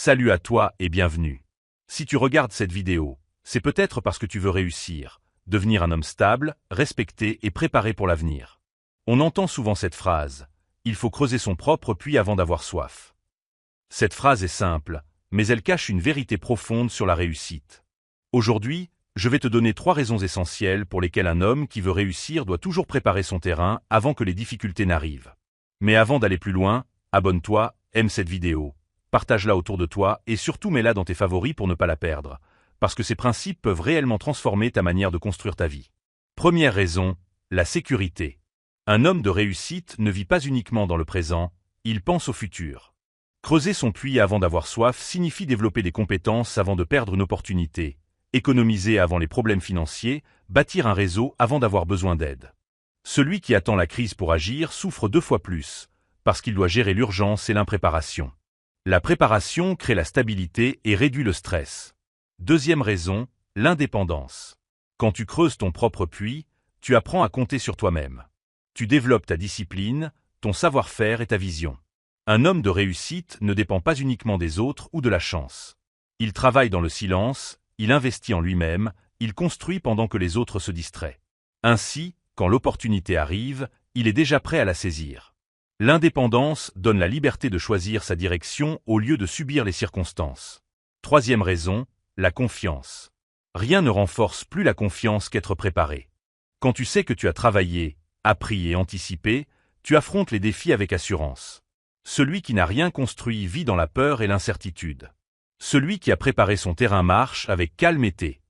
Salut à toi et bienvenue. Si tu regardes cette vidéo, c'est peut-être parce que tu veux réussir, devenir un homme stable, respecté et préparé pour l'avenir. On entend souvent cette phrase « Il faut creuser son propre puits avant d'avoir soif ». Cette phrase est simple, mais elle cache une vérité profonde sur la réussite. Aujourd'hui, je vais te donner 3 raisons essentielles pour lesquelles un homme qui veut réussir doit toujours préparer son terrain avant que les difficultés n'arrivent. Mais avant d'aller plus loin, abonne-toi, aime cette vidéo, partage-la autour de toi et surtout mets-la dans tes favoris pour ne pas la perdre, parce que ces principes peuvent réellement transformer ta manière de construire ta vie. Première raison, la sécurité. Un homme de réussite ne vit pas uniquement dans le présent, il pense au futur. Creuser son puits avant d'avoir soif signifie développer des compétences avant de perdre une opportunité, économiser avant les problèmes financiers, bâtir un réseau avant d'avoir besoin d'aide. Celui qui attend la crise pour agir souffre 2 fois plus, parce qu'il doit gérer l'urgence et l'impréparation. La préparation crée la stabilité et réduit le stress. Deuxième raison, l'indépendance. Quand tu creuses ton propre puits, tu apprends à compter sur toi-même. Tu développes ta discipline, ton savoir-faire et ta vision. Un homme de réussite ne dépend pas uniquement des autres ou de la chance. Il travaille dans le silence, il investit en lui-même, il construit pendant que les autres se distraient. Ainsi, quand l'opportunité arrive, il est déjà prêt à la saisir. L'indépendance donne la liberté de choisir sa direction au lieu de subir les circonstances. Troisième raison, la confiance. Rien ne renforce plus la confiance qu'être préparé. Quand tu sais que tu as travaillé, appris et anticipé, tu affrontes les défis avec assurance. Celui qui n'a rien construit vit dans la peur et l'incertitude. Celui qui a préparé son terrain marche avec calme et paix.